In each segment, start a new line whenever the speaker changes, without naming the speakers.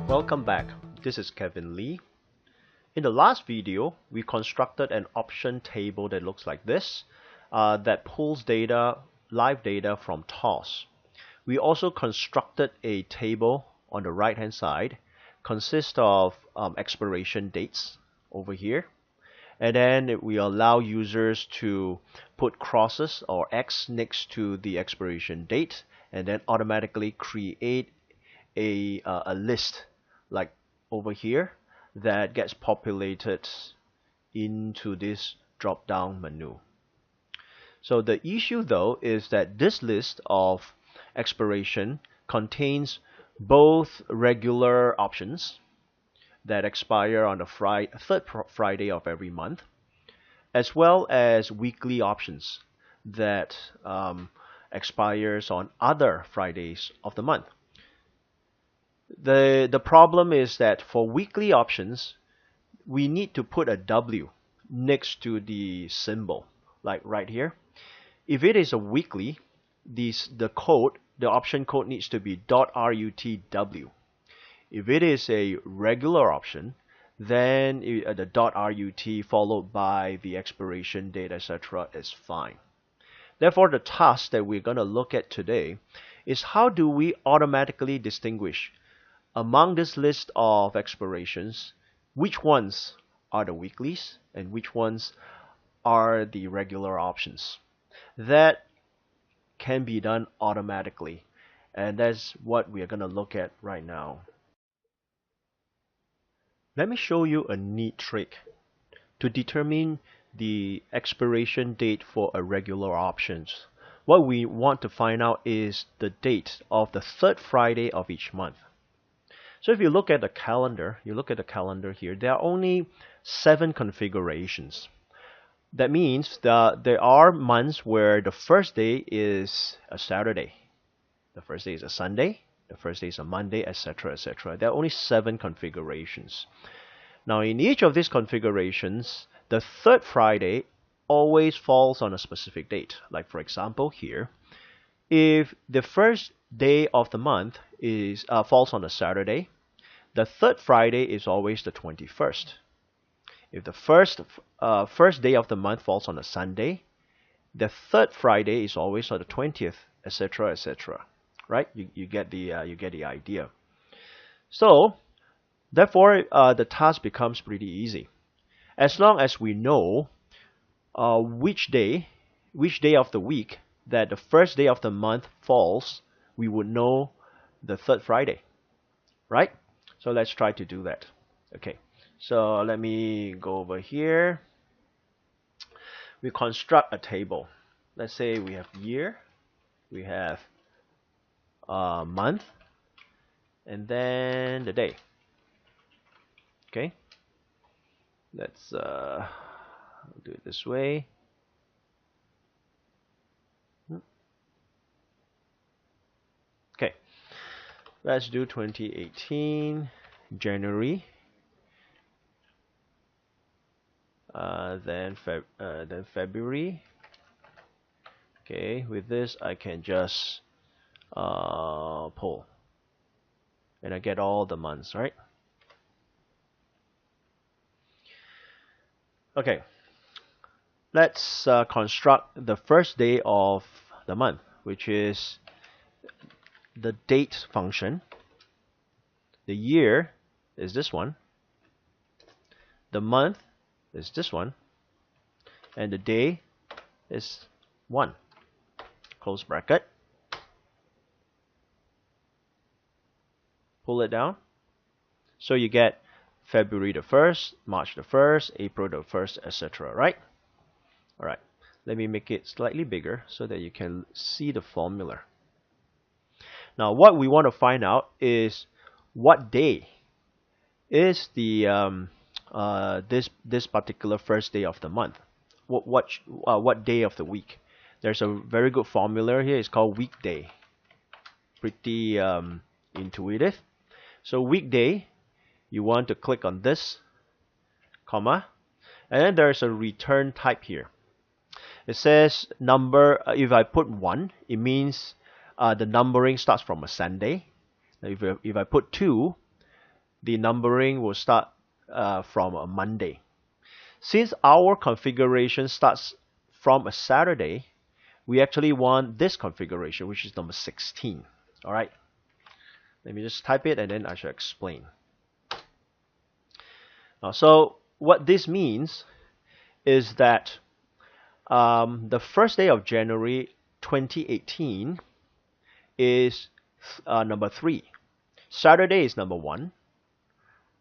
Welcome back. This is Kevin Lee. In the last video, we constructed an option table that looks like this, that pulls data, live data from TOS. We also constructed a table on the right hand side, consists of expiration dates over here, and then we allow users to put crosses or X next to the expiration date, and then automatically create a list like over here that gets populated into this drop down menu. So the issue though is that this list of expiration contains both regular options that expire on the third Friday of every month, as well as weekly options that expires on other Fridays of the month. The problem is that for weekly options, we need to put a W next to the symbol, like right here. If it is a weekly, the option code needs to be .rutw. If it is a regular option, then the .rut followed by the expiration date, etc. is fine. Therefore, the task that we're going to look at today is how do we automatically distinguish among this list of expirations which ones are the weeklies and which ones are the regular options. That can be done automatically, and that's what we are going to look at right now. Let me show you a neat trick to determine the expiration date for a regular options. What we want to find out is the date of the third Friday of each month. So if you look at the calendar, here, there are only 7 configurations. That means that there are months where the first day is a Saturday, the first day is a Sunday, the first day is a Monday, etc., etc. There are only 7 configurations. Now in each of these configurations, the third Friday always falls on a specific date. Like for example here, if the first day of the month falls on a Saturday, the third Friday is always the 21st. If the first day of the month falls on a Sunday, the third Friday is always on the 20th, etc., etc. Right? You get the idea. So therefore, the task becomes pretty easy. As long as we know which day of the week that the first day of the month falls, we would know the third Friday, right? So let's try to do that. Okay, so let me go over here. We construct a table. Let's say we have year, we have month, and then the day. Okay, let's do it this way. Okay, let's do 2018 January, then February. Okay, with this I can just pull, and I get all the months, right? Okay, let's construct the first day of the month, which is the date function. The year is this one, the month is this one, and the day is 1. Close bracket. Pull it down. So you get February the 1st, March the 1st, April the 1st, etc. Right? Alright, let me make it slightly bigger so that you can see the formula. Now what we want to find out is what day is the this particular first day of the month. What day of the week? There's a very good formula here. It's called weekday. Pretty intuitive. So weekday, you want to click on this, comma, and then there's a return type here. It says number. If I put 1, it means the numbering starts from a Sunday. If I put 2, the numbering will start from a Monday. Since our configuration starts from a Saturday, we actually want this configuration, which is number 16. All right. Let me just type it and then I shall explain. So what this means is that the first day of January 2018 is number 3. Saturday is number 1.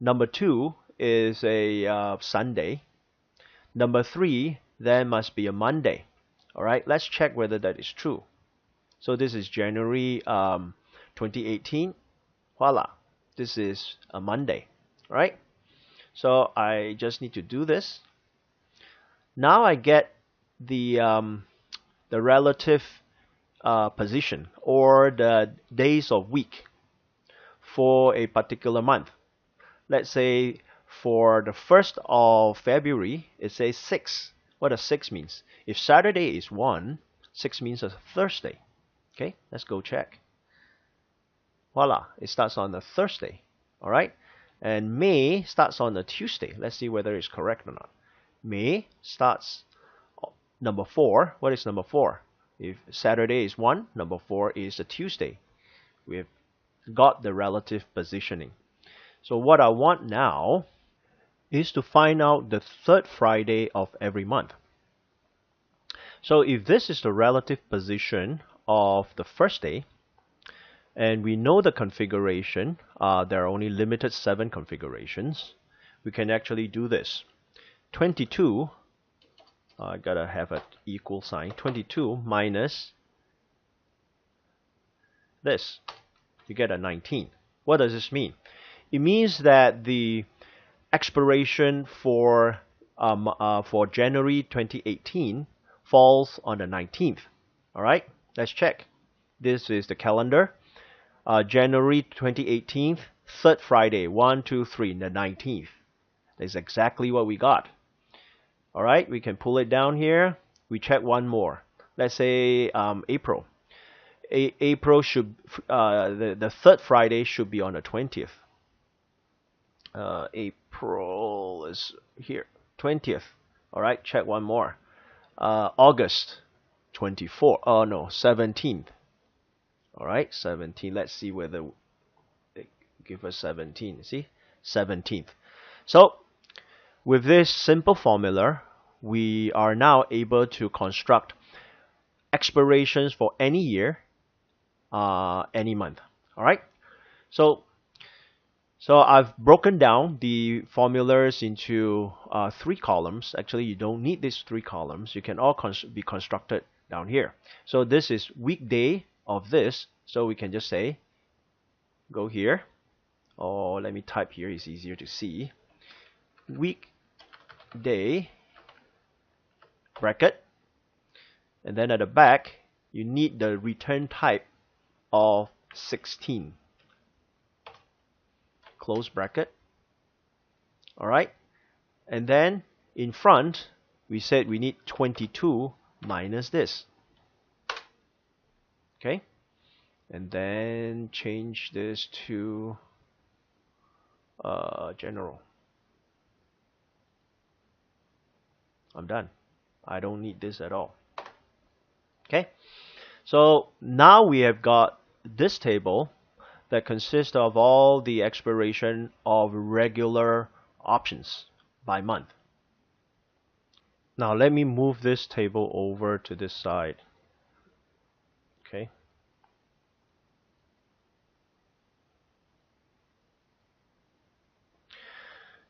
Number 2 is a Sunday. Number 3 then must be a Monday. All right, let's check whether that is true. So this is January 2018. Voila, this is a Monday. All right, so I just need to do this. Now I get the relative position or the days of week for a particular month. Let's say for the 1st of February, it says 6. What does 6 means? If Saturday is 1, 6 means a Thursday. Okay, let's go check. Voila, it starts on a Thursday. All right, and May starts on a Tuesday. Let's see whether it's correct or not. May starts number 4. What is number 4? If Saturday is 1, number 4 is a Tuesday. We've got the relative positioning. So what I want now is to find out the 3rd Friday of every month. So if this is the relative position of the first day, and we know the configuration, there are only limited 7 configurations, we can actually do this. 22, I gotta have an equal sign, 22 minus this, you get a 19. What does this mean? It means that the expiration for January 2018 falls on the 19th. All right, let's check. This is the calendar. January 2018, 3rd Friday, 1, 2, 3, the 19th. That's exactly what we got. All right, we can pull it down here. We check one more. Let's say April. April should the 3rd Friday should be on the 20th. April is here, 20th. All right, check one more. August 24. Oh no, 17th. All right, 17. Let's see whether they give us 17. See, 17th. So with this simple formula, we are now able to construct expirations for any year, any month. All right. So I've broken down the formulas into 3 columns. Actually, you don't need these 3 columns. You can all be constructed down here. So this is weekday of this. So we can just say, go here. Or let me type here. It's easier to see. Weekday bracket. And then at the back, you need the return type of 16. Close bracket. All right, and then in front we said we need 22 minus this. Okay, and then change this to general. I'm done. I don't need this at all. Okay, so now we have got this table that consists of all the expiration of regular options by month. Now let me move this table over to this side. Okay.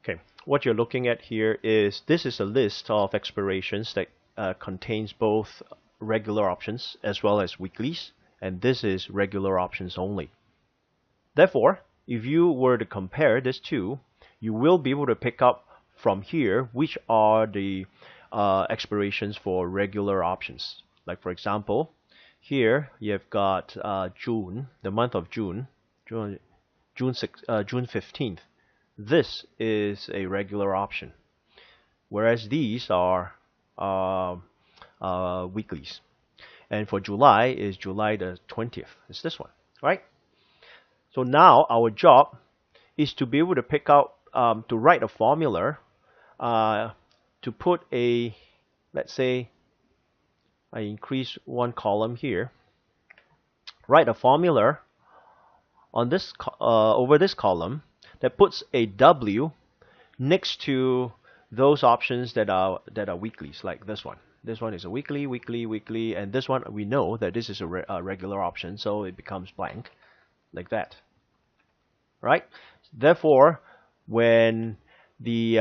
Okay, what you're looking at here is this is a list of expirations that contains both regular options as well as weeklies, and this is regular options only. Therefore, if you were to compare these two, you will be able to pick up from here which are the expirations for regular options. Like for example, here you've got June, the month of June 15th. This is a regular option, whereas these are weeklies. And for July is July the 20th. It's this one, right? So now our job is to be able to pick out, to write a formula, to put a, let's say, I increase one column here, write a formula on this over this column that puts a W next to those options that are weeklies, like this one. This one is a weekly, weekly, weekly, and this one we know that this is a regular option, so it becomes blank, like that. Right? Therefore, when the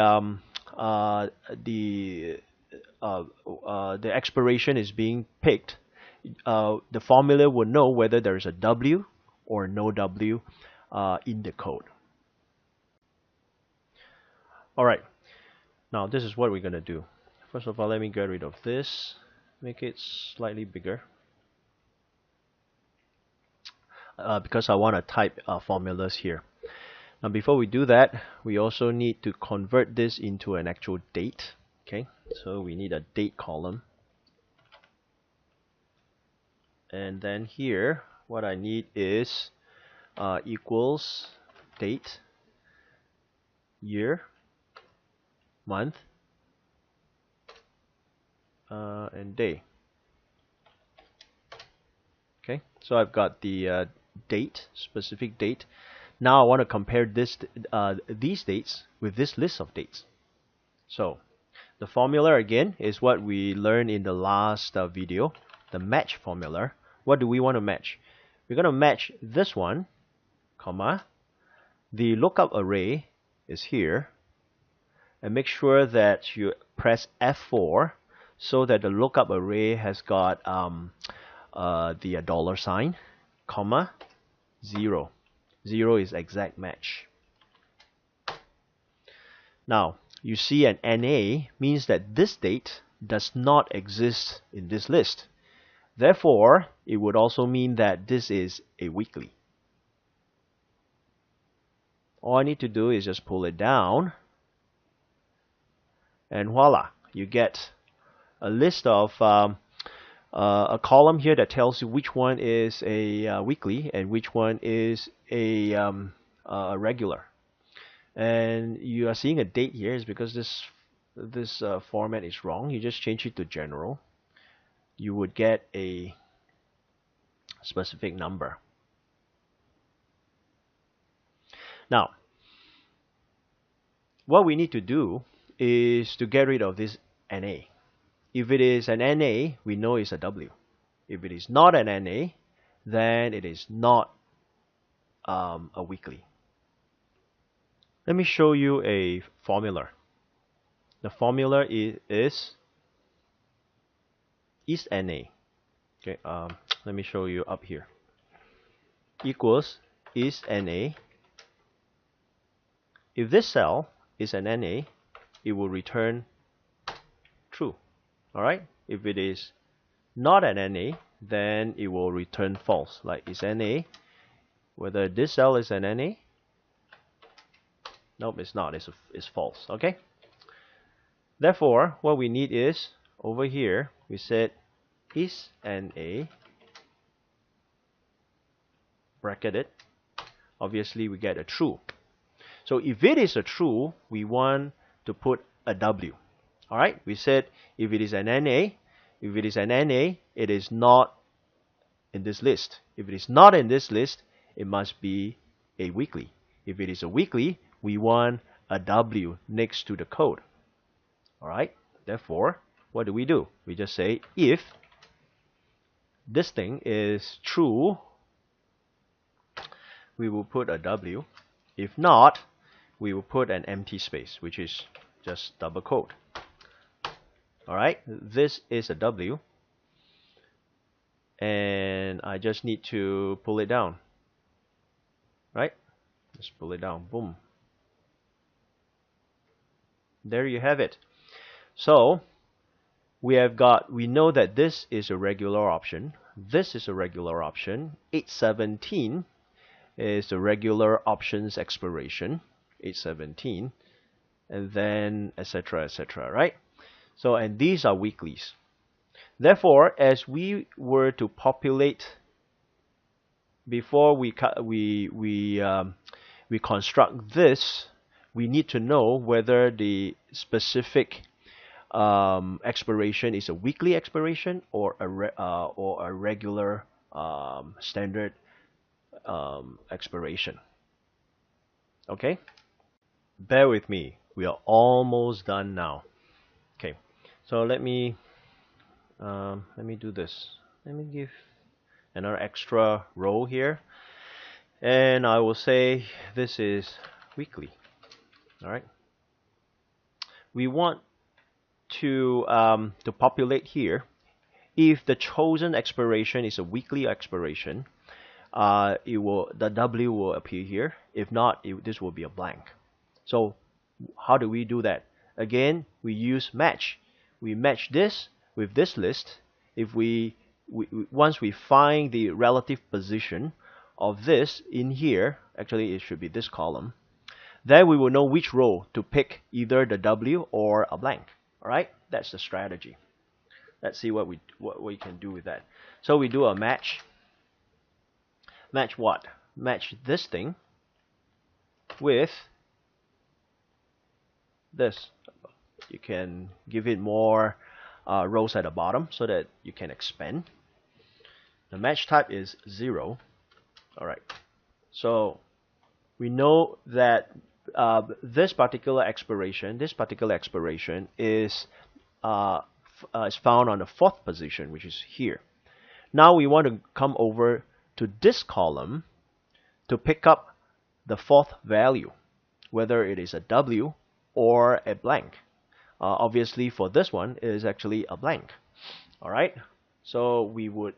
expiration is being picked, the formula will know whether there is a W or no W in the code. All right. Now this is what we're gonna do. First of all, let me get rid of this, make it slightly bigger, because I want to type formulas here. Now before we do that, we also need to convert this into an actual date. Okay, so we need a date column. And then here, what I need is equals date, year, month, and day. Okay, so I've got the date, specific date. Now I want to compare these dates with this list of dates. So the formula again is what we learned in the last video, the match formula. What do we want to match? We're going to match this one, comma, the lookup array is here, and make sure that you press F4 so that the lookup array has got the dollar sign, comma, 0. 0 is exact match. Now, you see an NA means that this date does not exist in this list. Therefore, it would also mean that this is a weekly. All I need to do is just pull it down, and voila, you get a list of a column here that tells you which one is a weekly and which one is a regular. And you are seeing a date here is because this format is wrong. You just change it to general. You would get a specific number. Now, what we need to do is to get rid of this NA. If it is an NA, we know it's a W. If it is not an NA, then it is not a weekly. Let me show you a formula. The formula is NA. Okay, let me show you up here. Equals is NA. If this cell is an NA, it will return true. Alright? If it is not an NA, then it will return false. Like is NA, whether this cell is an NA, nope, it's not, it's false. Okay? Therefore, what we need is, over here, we said is NA, bracket it, obviously we get a true. So if it is a true, we want to put a W. Alright, we said if it is an NA, it is not in this list. If it is not in this list, it must be a weekly. If it is a weekly, we want a W next to the code. Alright, therefore, what do? We just say if this thing is true, we will put a W. If not, we will put an empty space, which is just double quote. Alright, this is a W, and I just need to pull it down. Right? Let's pull it down. Boom. There you have it. So we know that this is a regular option. This is a regular option. 817 is the regular options expiration. 817, and then etc., etc. Right? So, and these are weeklies. Therefore, as we were to populate, before we we construct this, we need to know whether the specific expiration is a weekly expiration or a regular standard expiration. Okay, bear with me. We are almost done now. Okay, so let me do this. Let me give another extra row here, and I will say this is weekly. All right. We want to populate here. If the chosen expiration is a weekly expiration, the W will appear here. If not, this will be a blank. So how do we do that? Again, we use match. We match this with this list. If once we find the relative position of this in here, actually it should be this column, then we will know which row to pick, either the W or a blank. All right, that's the strategy. Let's see what we can do with that. So we do a match. Match what? Match this thing with this. You can give it more rows at the bottom so that you can expand. The match type is 0. All right. So we know that this particular expiration is found on the 4th position, which is here. Now we want to come over to this column to pick up the 4th value, whether it is a W or a blank. Obviously, for this one, it is actually a blank. All right. So we would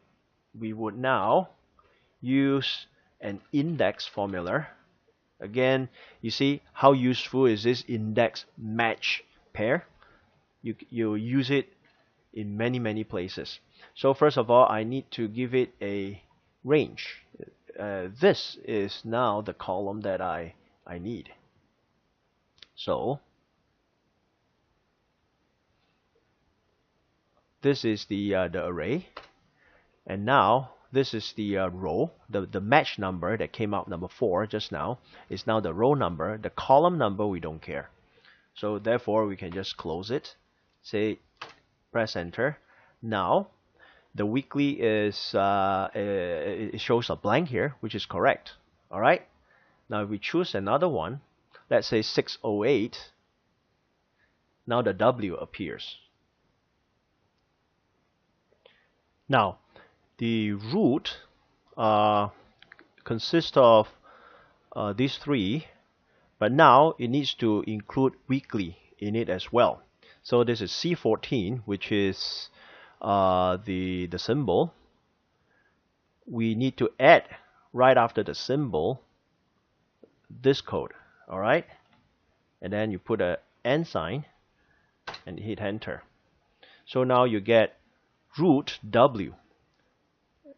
now use an index formula. Again, you see how useful is this index match pair? You use it in many places. So first of all, I need to give it a range. This is now the column that I need. So this is the array, and now this is the row. The match number that came out, number 4 just now, is now the row number. The column number we don't care. So therefore we can just close it. Say press enter. Now the weekly is it shows a blank here, which is correct. All right. Now if we choose another one, let's say 608. Now the W appears. Now the root consists of these 3, but now it needs to include weekly in it as well. So this is C14, which is the symbol. We need to add right after the symbol this code. All right, and then you put a N sign and hit enter. So now you get root W.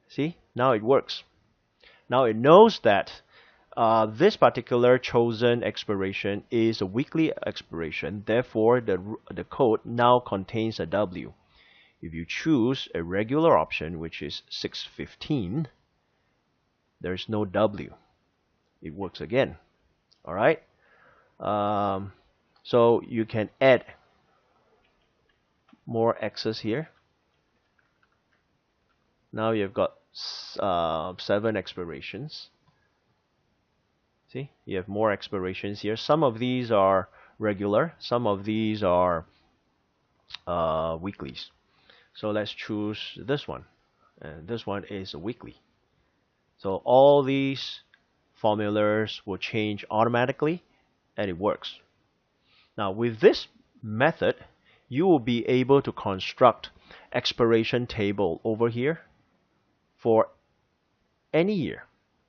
See, now it works. Now it knows that this particular chosen expiration is a weekly expiration. Therefore, the code now contains a W. If you choose a regular option, which is 615, there's no W. It works again. All right. So you can add more X's here. Now you've got 7 expirations. See, you have more expirations here. Some of these are regular, some of these are weeklies. So let's choose this one, and this one is a weekly. So all these formulas will change automatically, and it works. Now with this method, you will be able to construct expiration table over here for any year.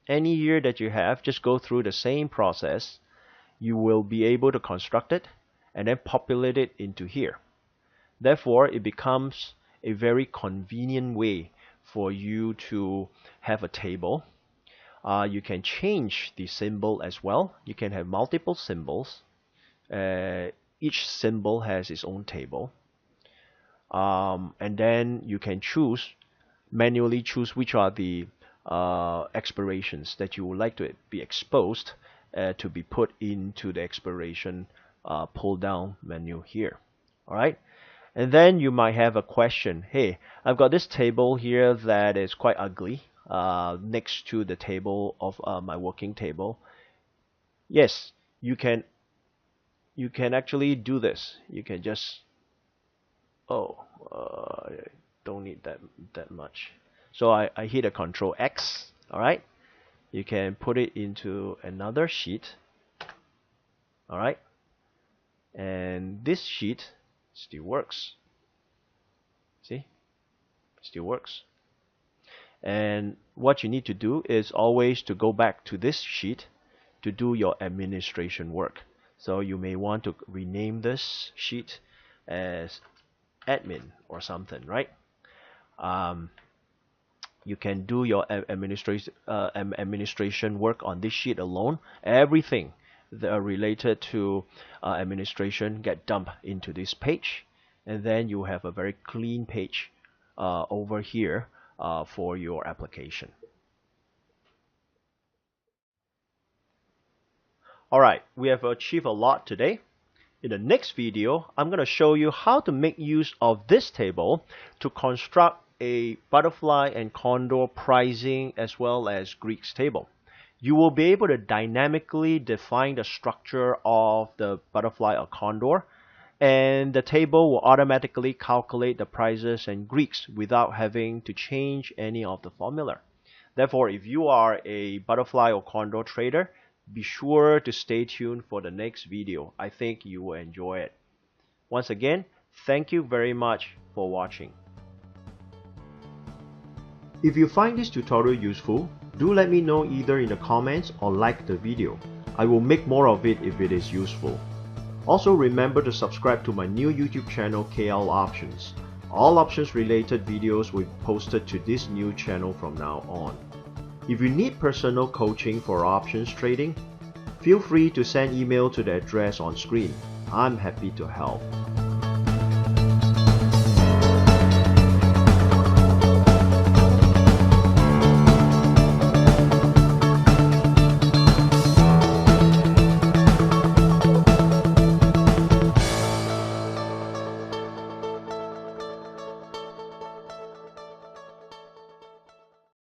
Any year that you have, just go through the same process. You will be able to construct it and then populate it into here. Therefore, it becomes a very convenient way for you to have a table. You can change the symbol as well. You can have multiple symbols. Each symbol has its own table. And then you can manually choose which are the expirations that you would like to be exposed, to be put into the expiration pull down menu here. Alright, and then you might have a question. Hey, I've got this table here that is quite ugly next to the table of my working table. Yes, you can actually do this. You can just I don't need that much. So I hit a Control X. Alright, you can put it into another sheet. Alright, and this sheet still works. See, still works. And what you need to do is always to go back to this sheet to do your administration work. So you may want to rename this sheet as admin or something, right? You can do your administration work on this sheet alone. Everything that are related to administration get dumped into this page, and then you have a very clean page over here for your application. Alright, we have achieved a lot today. In the next video, I'm going to show you how to make use of this table to construct a butterfly and condor pricing as well as Greeks table. You will be able to dynamically define the structure of the butterfly or condor, and the table will automatically calculate the prices and Greeks without having to change any of the formula. Therefore, if you are a butterfly or condor trader, be sure to stay tuned for the next video. I think you will enjoy it. Once again, thank you very much for watching. If you find this tutorial useful, do let me know either in the comments or like the video. I will make more of it if it is useful. Also remember to subscribe to my new YouTube channel KL Options. All options related videos will be posted to this new channel from now on. If you need personal coaching for options trading, feel free to send email to the address on screen. I'm happy to help.